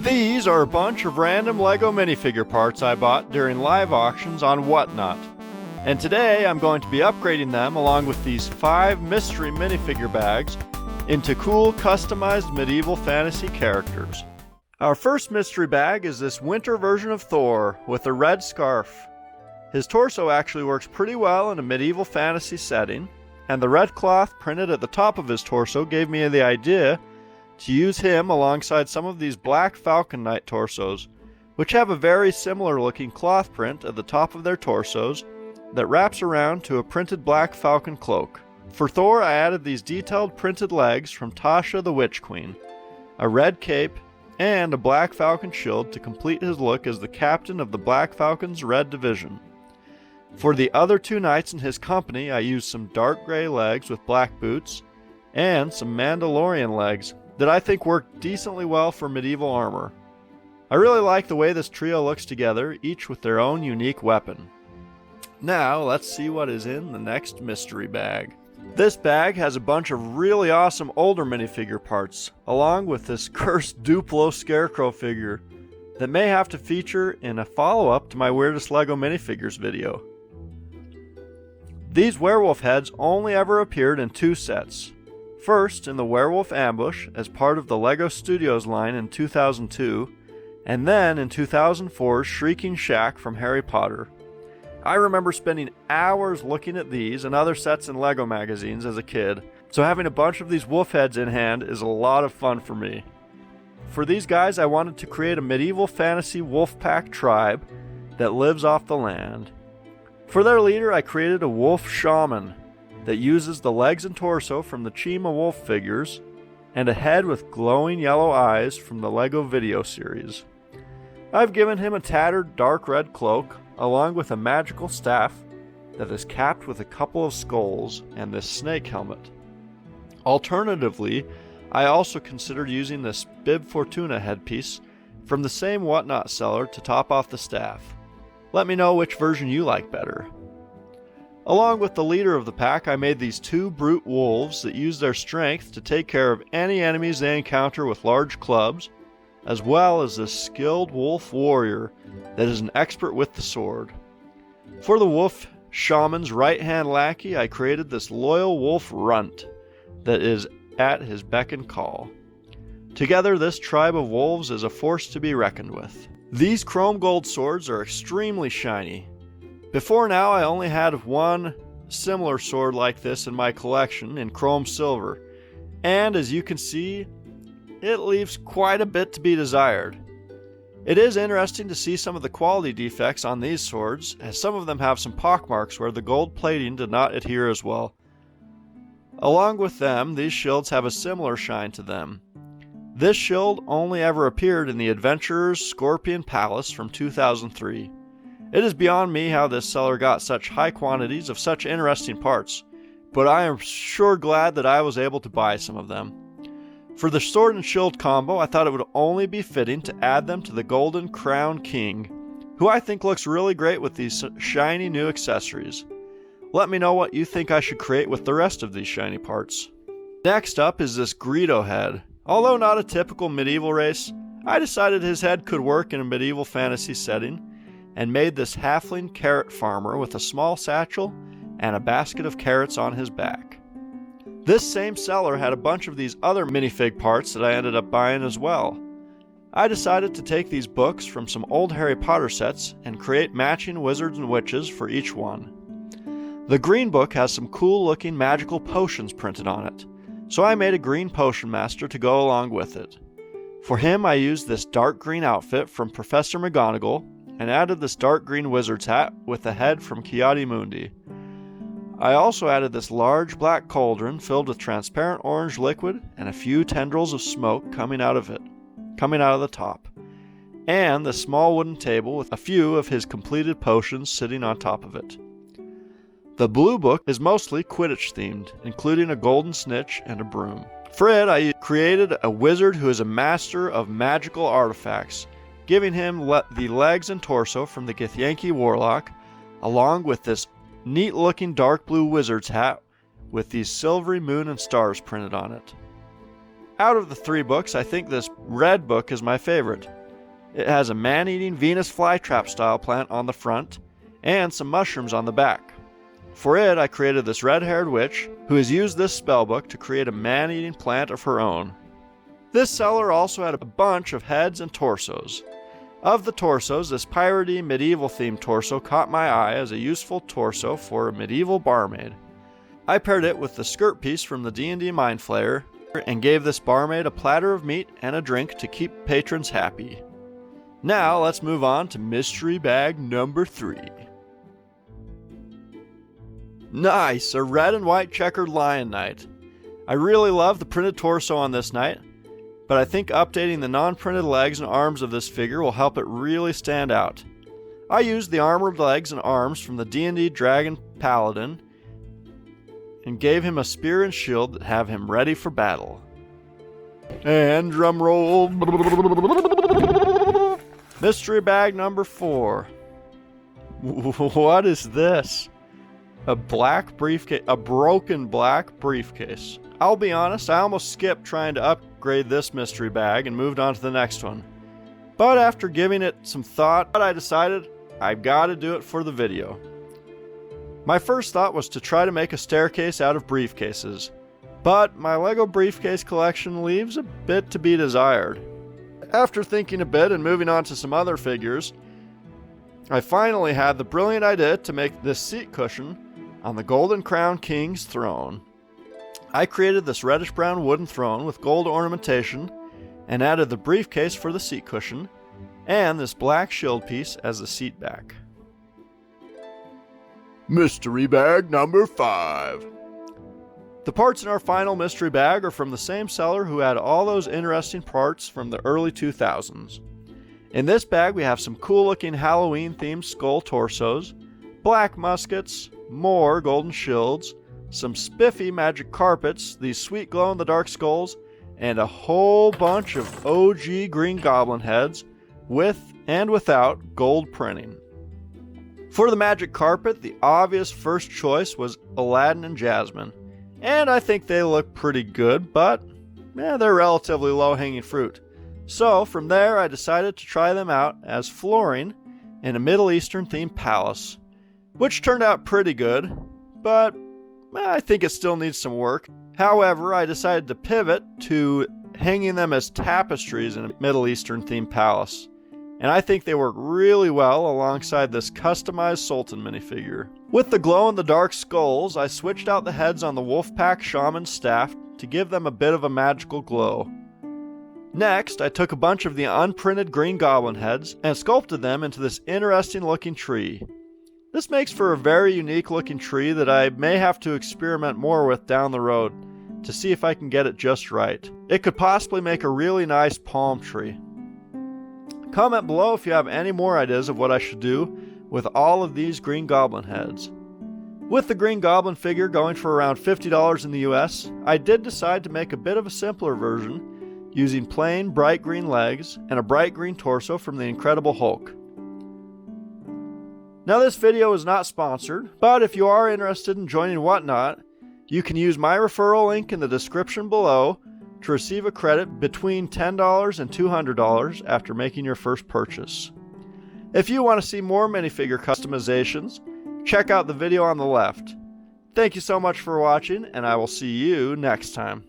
These are a bunch of random LEGO minifigure parts I bought during live auctions on Whatnot. And today I'm going to be upgrading them along with these 5 mystery minifigure bags into cool customized medieval fantasy characters. Our first mystery bag is this winter version of Thor with a red scarf. His torso actually works pretty well in a medieval fantasy setting, and the red cloth printed at the top of his torso gave me the idea to use him alongside some of these black Falcon Knight torsos, which have a very similar looking cloth print at the top of their torsos that wraps around to a printed black falcon cloak. For Thor, I added these detailed printed legs from Tasha the Witch Queen, a red cape, and a black falcon shield to complete his look as the captain of the Black Falcon's Red Division. For the other 2 knights in his company, I used some dark gray legs with black boots and some Mandalorian legs that I think work decently well for medieval armor. I really like the way this trio looks together, each with their own unique weapon. Now, let's see what is in the next mystery bag. This bag has a bunch of really awesome older minifigure parts, along with this cursed Duplo Scarecrow figure that may have to feature in a follow-up to my Weirdest LEGO Minifigures video. These werewolf heads only ever appeared in 2 sets. First, in the Werewolf Ambush as part of the LEGO Studios line in 2002, and then in 2004's Shrieking Shack from Harry Potter. I remember spending hours looking at these and other sets in LEGO magazines as a kid, so having a bunch of these wolf heads in hand is a lot of fun for me. For these guys, I wanted to create a medieval fantasy wolf pack tribe that lives off the land. For their leader, I created a wolf shaman that uses the legs and torso from the Chima wolf figures and a head with glowing yellow eyes from the LEGO video series. I've given him a tattered dark red cloak along with a magical staff that is capped with a couple of skulls and this snake helmet. Alternatively, I also considered using this Bib Fortuna headpiece from the same Whatnot seller to top off the staff. Let me know which version you like better. Along with the leader of the pack, I made these 2 brute wolves that use their strength to take care of any enemies they encounter with large clubs, as well as this skilled wolf warrior that is an expert with the sword. For the wolf shaman's right-hand lackey, I created this loyal wolf runt that is at his beck and call. Together, this tribe of wolves is a force to be reckoned with. These chrome gold swords are extremely shiny. Before now, I only had one similar sword like this in my collection in chrome silver, and as you can see, it leaves quite a bit to be desired. It is interesting to see some of the quality defects on these swords, as some of them have some pockmarks where the gold plating did not adhere as well. Along with them, these shields have a similar shine to them. This shield only ever appeared in the Adventurer's Scorpion Palace from 2003. It is beyond me how this seller got such high quantities of such interesting parts, but I am sure glad that I was able to buy some of them. For the sword and shield combo, I thought it would only be fitting to add them to the Golden Crown King, who I think looks really great with these shiny new accessories. Let me know what you think I should create with the rest of these shiny parts. Next up is this Greedo head. Although not a typical medieval race, I decided his head could work in a medieval fantasy setting, and made this halfling carrot farmer with a small satchel and a basket of carrots on his back. This same seller had a bunch of these other minifig parts that I ended up buying as well. I decided to take these books from some old Harry Potter sets and create matching wizards and witches for each one. The green book has some cool looking magical potions printed on it, so I made a green potion master to go along with it. For him, I used this dark green outfit from Professor McGonagall and added this dark green wizard's hat with a head from Ki-Adi-Mundi. I also added this large black cauldron filled with transparent orange liquid and a few tendrils of smoke coming out of the top, and the small wooden table with a few of his completed potions sitting on top of it. The blue book is mostly Quidditch themed, including a golden snitch and a broom. For it, I created a wizard who is a master of magical artifacts, giving him the legs and torso from the Githyanki Warlock, along with this neat-looking dark blue wizard's hat with these silvery moon and stars printed on it. Out of the 3 books, I think this red book is my favorite. It has a man-eating Venus flytrap style plant on the front and some mushrooms on the back. For it, I created this red-haired witch who has used this spellbook to create a man-eating plant of her own. This seller also had a bunch of heads and torsos. Of the torsos, this piratey medieval-themed torso caught my eye as a useful torso for a medieval barmaid. I paired it with the skirt piece from the D&D Mind Flayer and gave this barmaid a platter of meat and a drink to keep patrons happy. Now let's move on to mystery bag number 3. Nice! A red and white checkered lion knight. I really love the printed torso on this knight, but I think updating the non-printed legs and arms of this figure will help it really stand out. I used the armored legs and arms from the D&D Dragon Paladin and gave him a spear and shield that have him ready for battle. And drum roll. Mystery bag number 4. What is this? A black briefcase, a broken black briefcase. I'll be honest, I almost skipped trying to upgrade this mystery bag and moved on to the next one. But after giving it some thought, I decided I've got to do it for the video. My first thought was to try to make a staircase out of briefcases, but my LEGO briefcase collection leaves a bit to be desired. After thinking a bit and moving on to some other figures, I finally had the brilliant idea to make this seat cushion on the Golden Crown King's throne. I created this reddish-brown wooden throne with gold ornamentation and added the briefcase for the seat cushion and this black shield piece as the seat back. Mystery bag number 5. The parts in our final mystery bag are from the same seller who had all those interesting parts from the early 2000s. In this bag we have some cool looking Halloween themed skull torsos, black muskets, more golden shields, some spiffy magic carpets, these sweet glow in the dark skulls, and a whole bunch of OG Green Goblin heads with and without gold printing. For the magic carpet, the obvious first choice was Aladdin and Jasmine, and I think they look pretty good, but they're relatively low-hanging fruit. So from there I decided to try them out as flooring in a Middle Eastern themed palace, which turned out pretty good, but I think it still needs some work. However, I decided to pivot to hanging them as tapestries in a Middle Eastern themed palace, and I think they work really well alongside this customized Sultan minifigure. With the glow-in-the-dark skulls, I switched out the heads on the Wolfpack Shaman's staff to give them a bit of a magical glow. Next, I took a bunch of the unprinted Green Goblin heads and sculpted them into this interesting looking tree. This makes for a very unique looking tree that I may have to experiment more with down the road to see if I can get it just right. It could possibly make a really nice palm tree. Comment below if you have any more ideas of what I should do with all of these Green Goblin heads. With the Green Goblin figure going for around $50 in the US, I did decide to make a bit of a simpler version using plain bright green legs and a bright green torso from the Incredible Hulk. Now this video is not sponsored, but if you are interested in joining Whatnot, you can use my referral link in the description below to receive a credit between $10 and $200 after making your first purchase. If you want to see more minifigure customizations, check out the video on the left. Thank you so much for watching, and I will see you next time.